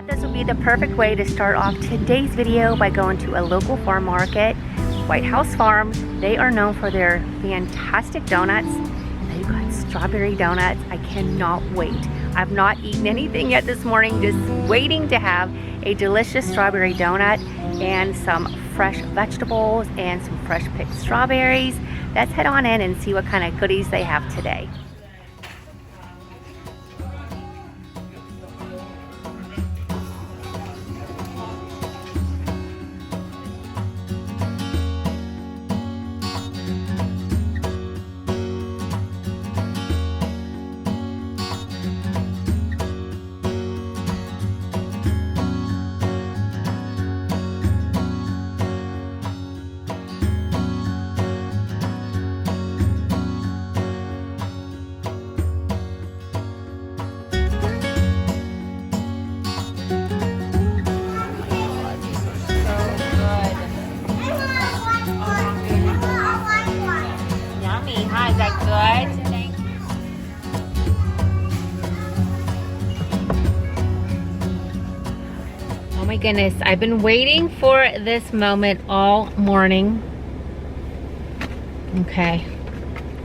thought this would be the perfect way to start off today's video by going to a local farm market, White House Farms. They are known for their fantastic donuts. They've got strawberry donuts. I cannot wait. I've not eaten anything yet this morning, just waiting to have a delicious strawberry donut and some fresh vegetables and some fresh picked strawberries. Let's head on in and see what kind of goodies they have today. Is that good? Thanks. Oh my goodness, I've been waiting for this moment all morning. Okay,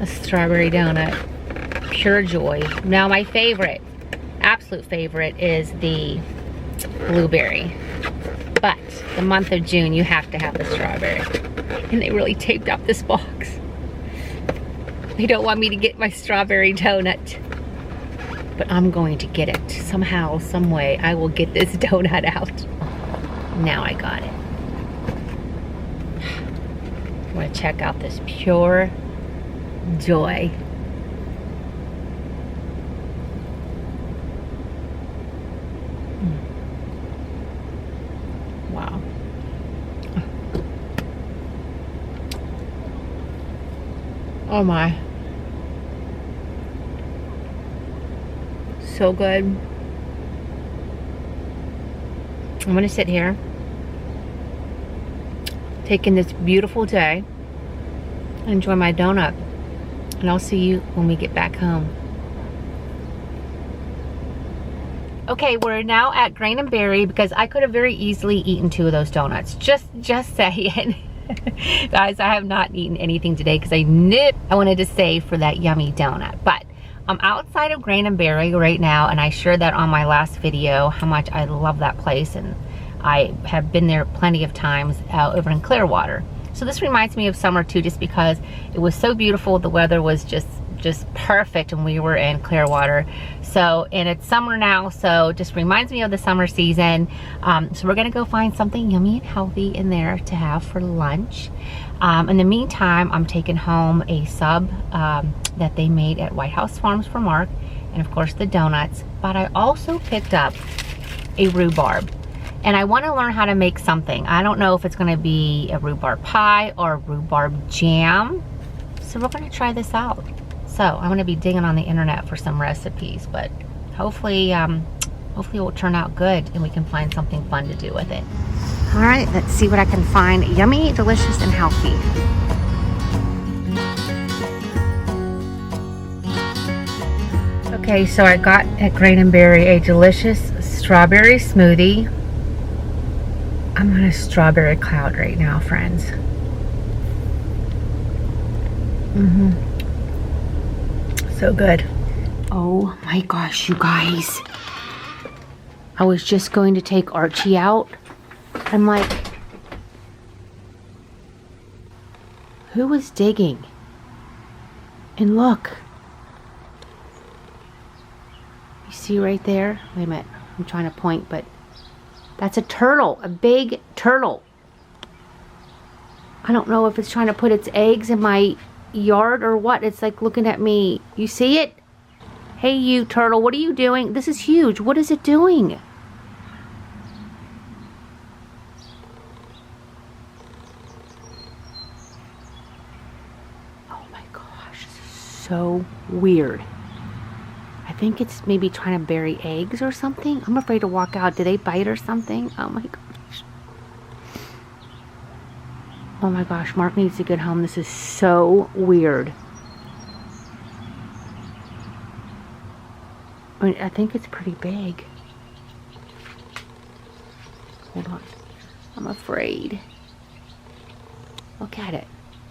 a strawberry donut, pure joy. Now my favorite, absolute favorite is the blueberry. But the month of June, you have to have the strawberry. And they really taped up this box. They don't want me to get my strawberry donut, but I'm going to get it. Somehow, some way, I will get this donut out. Now I got it. I want to check out this pure joy. Wow. Oh my. So good. I'm gonna sit here taking this beautiful day and enjoy my donut, and I'll see you when we get back home. Okay, we're now at Grain and Berry because I could have very easily eaten 2 of those donuts. Just saying. Guys, I have not eaten anything today because I knew I wanted to save for that yummy donut. But I'm outside of Grain and Berry right now, and I shared that on my last video how much I love that place, and I have been there plenty of times over in Clearwater. So this reminds me of summer too, just because it was so beautiful. The weather was just perfect when we were in Clearwater. So, and it's summer now, so just reminds me of the summer season. So we're gonna go find something yummy and healthy in there to have for lunch. In the meantime, I'm taking home a sub that they made at White House Farms for Mark, and of course the donuts, but I also picked up a rhubarb. And I want to learn how to make something. I don't know if it's going to be a rhubarb pie or a rhubarb jam. So we're going to try this out. So I'm going to be digging on the internet for some recipes, but hopefully it will turn out good and we can find something fun to do with it. All right, let's see what I can find yummy, delicious, and healthy. Okay, so I got at Grain and Berry a delicious strawberry smoothie. I'm on a strawberry cloud right now, friends. So good. Oh my gosh, you guys. I was just going to take Archie out. I'm like, who was digging? And look. You see right there? Wait a minute. I'm trying to point, but that's a turtle, a big turtle. I don't know if it's trying to put its eggs in my yard or what. It's like looking at me. You see it? Hey you turtle, what are you doing? This is huge. What is it doing? Oh my gosh, this is so weird. I think it's maybe trying to bury eggs or something. I'm afraid to walk out. Did they bite or something? Oh my gosh. Oh my gosh, Mark needs to get home. This is so weird. I mean, I think it's pretty big. Hold on. I'm afraid. Look at it.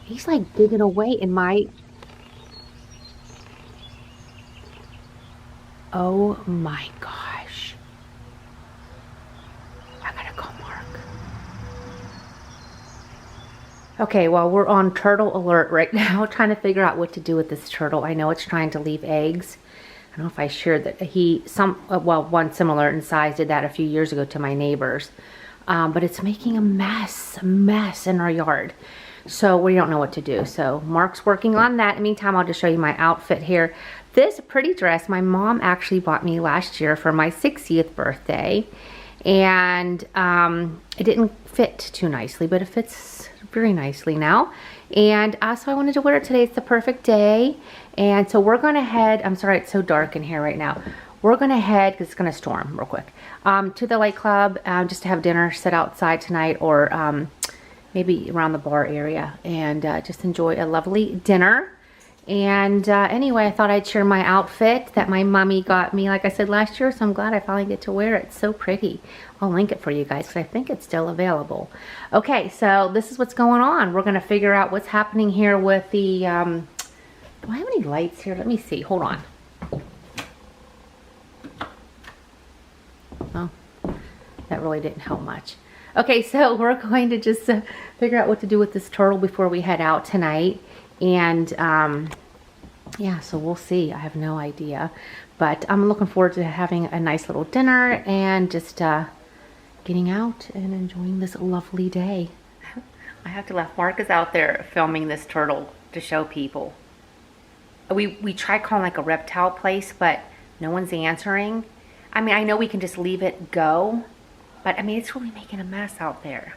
He's like digging away in my... Oh my gosh. I gotta call Mark. Okay, well, we're on turtle alert right now, trying to figure out what to do with this turtle. I know it's trying to leave eggs. I don't know if I shared that one similar in size did that a few years ago to my neighbors. But it's making a mess in our yard. So we don't know what to do. So Mark's working on that. In the meantime, I'll just show you my outfit here. This pretty dress my mom actually bought me last year for my 60th birthday. And it didn't fit too nicely, but it fits very nicely now. And so I wanted to wear it today. It's the perfect day. And so we're going to head, I'm sorry it's so dark in here right now. We're going to head, because it's going to storm real quick, to the lake club just to have dinner, sit outside tonight, or maybe around the bar area, and just enjoy a lovely dinner. And anyway, I thought I'd share my outfit that my mommy got me, like I said, last year, so I'm glad I finally get to wear it. It's so pretty. I'll link it for you guys because I think it's still available. Okay, so this is what's going on. We're going to figure out what's happening here with the, do I have any lights here? Let me see. Hold on. Oh, that really didn't help much. Okay, so we're going to just figure out what to do with this turtle before we head out tonight. And yeah, so we'll see. I have no idea. But I'm looking forward to having a nice little dinner and just getting out and enjoying this lovely day. I have to laugh. Mark is out there filming this turtle to show people. We tried calling like a reptile place, but no one's answering. I mean, I know we can just leave it go, but I mean, it's really making a mess out there.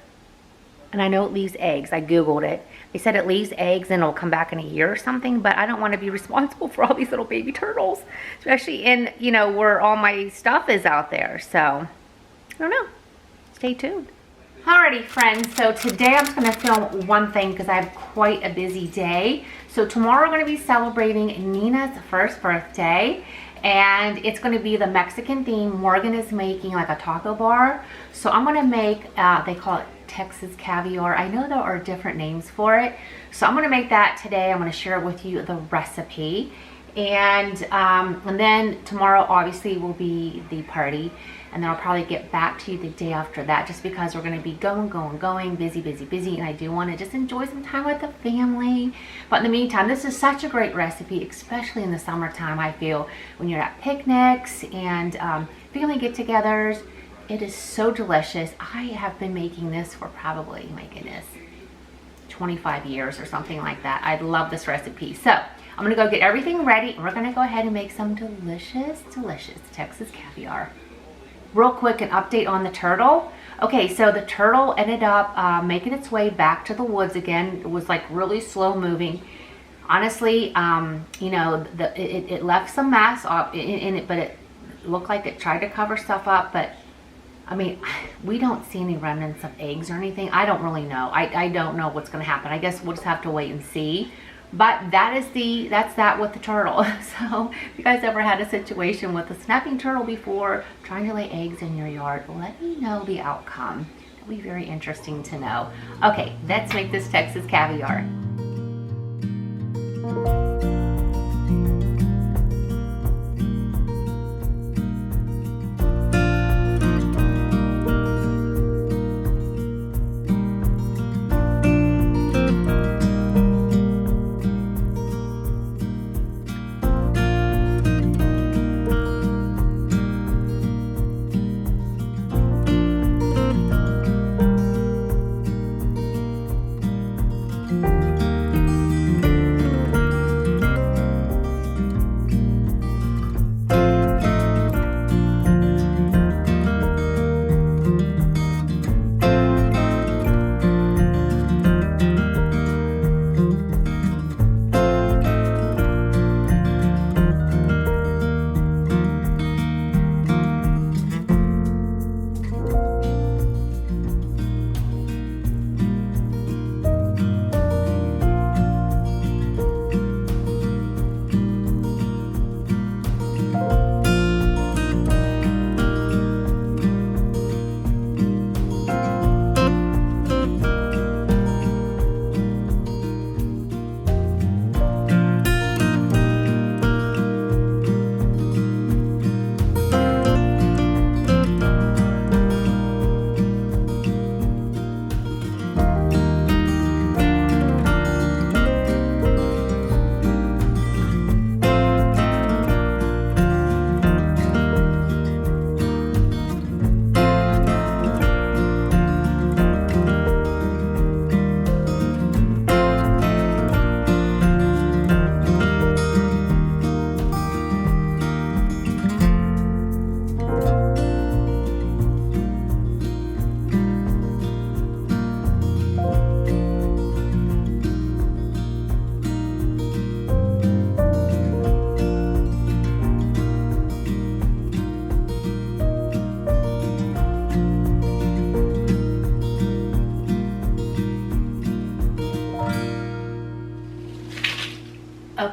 And I know it leaves eggs. I Googled it. They said it leaves eggs and it'll come back in a year or something, but I don't want to be responsible for all these little baby turtles, especially in, you know, where all my stuff is out there. So, I don't know. Stay tuned. Alrighty, friends. So today I'm just going to film one thing because I have quite a busy day. So tomorrow we're going to be celebrating Nina's first birthday. And it's going to be the Mexican theme. Morgan is making like a taco bar. So I'm going to make, they call it Texas Caviar. I know there are different names for it. So I'm going to make that today. I'm going to share with you the recipe. And then tomorrow obviously will be the party. And then I'll probably get back to you the day after that, just because we're going to be going, busy. And I do want to just enjoy some time with the family. But in the meantime, this is such a great recipe, especially in the summertime, I feel, when you're at picnics and family get-togethers. It is so delicious. I have been making this for probably, my goodness, 25 years or something like that. I love this recipe. So I'm going to go get everything ready, and we're going to go ahead and make some delicious Texas caviar. Real quick, an update on the turtle. Okay, so the turtle ended up making its way back to the woods again. It was like really slow moving. Honestly, you know, it left some mess in it, but it looked like it tried to cover stuff up. But I mean, we don't see any remnants of eggs or anything. I don't really know. I don't know what's going to happen. I guess we'll just have to wait and see. But that's that with the turtle. So if you guys ever had a situation with a snapping turtle before, trying to lay eggs in your yard, let me know the outcome. It'll be very interesting to know. Okay, let's make this Texas caviar.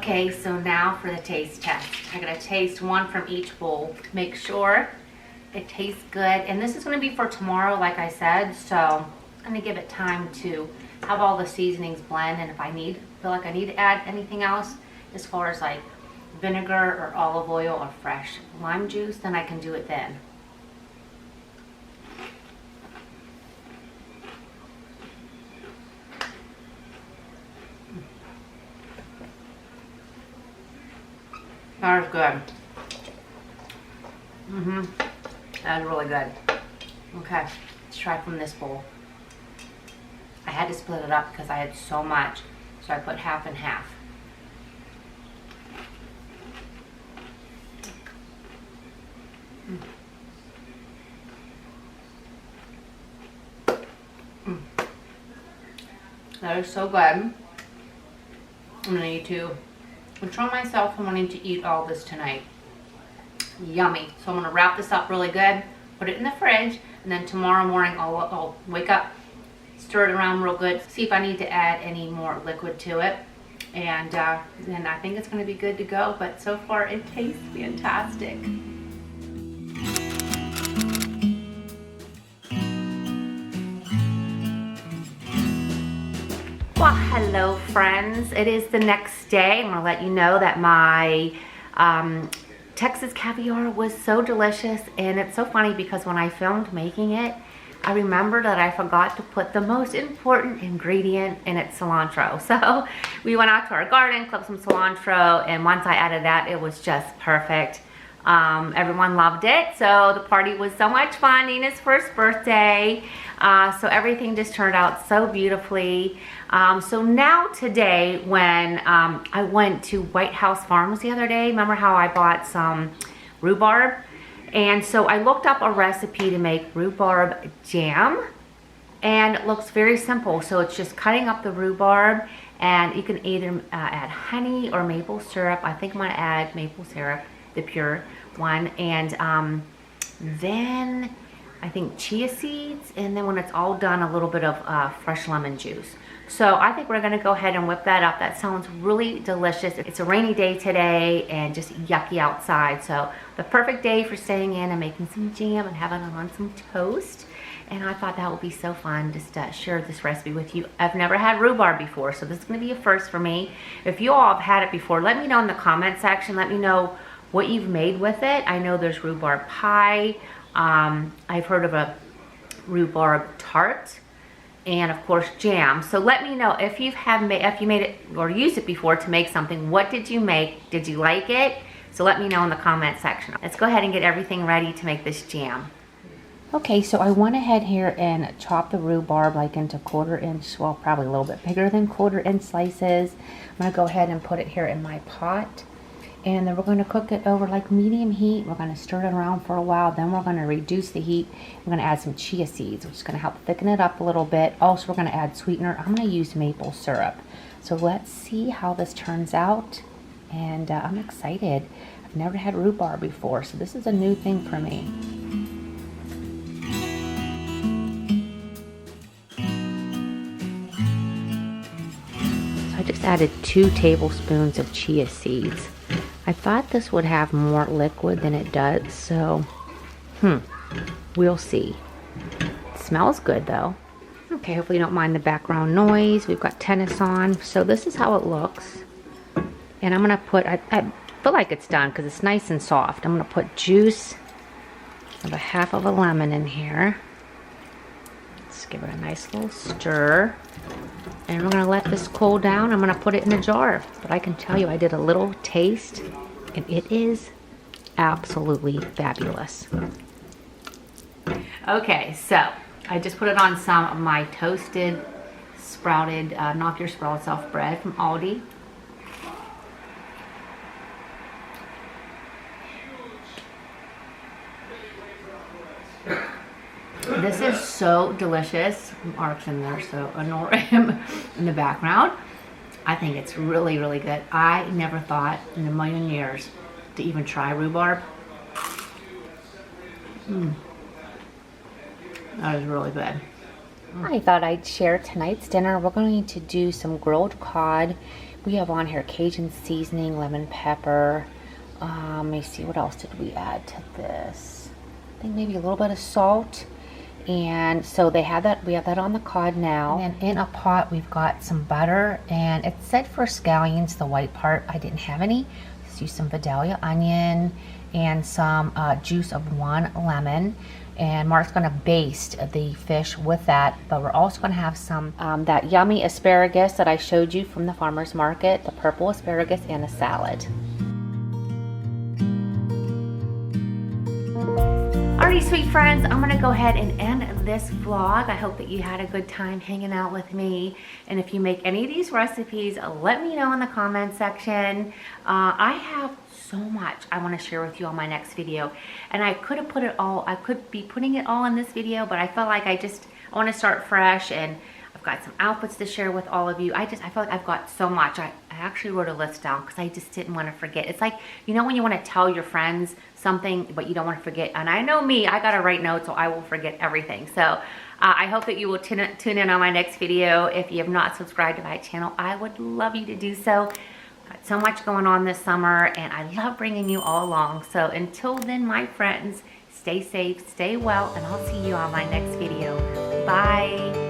Okay, so now for the taste test. I'm gonna taste one from each bowl. Make sure it tastes good. And this is gonna be for tomorrow, like I said, so I'm gonna give it time to have all the seasonings blend, and if I feel like I need to add anything else as far as like vinegar or olive oil or fresh lime juice, then I can do it then. That is good. That is really good. Okay, let's try from this bowl. I had to split it up because I had so much, so I put half and half. That is so good. I'm gonna need to control myself from wanting to eat all this tonight. Yummy. So I'm gonna wrap this up really good, put it in the fridge, and then tomorrow morning I'll wake up, stir it around real good, see if I need to add any more liquid to it, and then I think it's gonna be good to go. But so far it tastes fantastic. Well, hello friends. It is the next day. I'm gonna let you know that my Texas Caviar was so delicious, and it's so funny because when I filmed making it, I remembered that I forgot to put the most important ingredient, and it's cilantro. So we went out to our garden, clipped some cilantro, and once I added that, it was just perfect. Everyone loved it, so the party was so much fun. Nina's first birthday, so everything just turned out so beautifully. So now today, when I went to White House Farms the other day, remember how I bought some rhubarb? And so I looked up a recipe to make rhubarb jam, and it looks very simple. So it's just cutting up the rhubarb, and you can either add honey or maple syrup. I think I'm gonna add maple syrup, the pure one, and then I think chia seeds, and then when it's all done, a little bit of fresh lemon juice. So I think we're gonna go ahead and whip that up. That sounds really delicious. It's a rainy day today and just yucky outside, so the perfect day for staying in and making some jam and having it on some toast. And I thought that would be so fun just to share this recipe with you. I've never had rhubarb before, so this is gonna be a first for me. If you all have had it before, let me know in the comment section. Let me know what you've made with it. I know there's rhubarb pie. I've heard of a rhubarb tart, and of course jam. So let me know if you made it or used it before to make something. What did you make? Did you like it? So let me know in the comment section. Let's go ahead and get everything ready to make this jam. Okay, so I went ahead here and chopped the rhubarb like into 1/4 inch, well, probably a little bit bigger than 1/4 inch slices. I'm gonna go ahead and put it here in my pot. And then we're going to cook it over like medium heat. We're going to stir it around for a while. Then we're going to reduce the heat. We're going to add some chia seeds, which is going to help thicken it up a little bit. Also, we're going to add sweetener. I'm going to use maple syrup. So let's see how this turns out. And I'm excited. I've never had rhubarb before, so this is a new thing for me. So I just added 2 tablespoons of chia seeds. I thought this would have more liquid than it does, so we'll see. It smells good though. Okay, hopefully you don't mind the background noise. We've got tennis on. So this is how it looks. And I'm gonna put, I feel like it's done because it's nice and soft. I'm gonna put juice of a half of a lemon in here. Let's give it a nice little stir. And we're gonna let this cool down. I'm gonna put it in a jar. But I can tell you, I did a little taste, and it is absolutely fabulous. Okay, so I just put it on some of my toasted, sprouted, knock your sprouts off bread from Aldi. This is so delicious. Mark's in there, so ignore him in the background. I think it's really, really good. I never thought in a million years to even try rhubarb. That is really good. I thought I'd share tonight's dinner. We're going to do some grilled cod We have on here Cajun seasoning, lemon pepper. Let me see, what else did we add to this? I think maybe a little bit of salt. And so they have that, we have that on the cod now. And then in a pot we've got some butter, and it said for scallions, the white part, I didn't have any. Let's use some Vidalia onion and some juice of 1 lemon. And Mark's gonna baste the fish with that, but we're also gonna have some that yummy asparagus that I showed you from the farmer's market, the purple asparagus, and a salad. Alrighty, sweet friends, I'm gonna go ahead and end this vlog. I hope that you had a good time hanging out with me. And if you make any of these recipes, let me know in the comment section. I have so much I want to share with you on my next video, and I could have put it all, I could be putting it all in this video, but I felt like I want to start fresh, and I've got some outfits to share with all of you. I feel like I've got so much. I actually wrote a list down because I just didn't want to forget. It's like, you know, when you want to tell your friends something but you don't want to forget, and I know me, I gotta write notes so I will forget everything. So I hope that you will tune in on my next video. If you have not subscribed to my channel, I would love you to do so. Got so much going on this summer, and I love bringing you all along. So until then, my friends, stay safe, stay well, and I'll see you on my next video. Bye.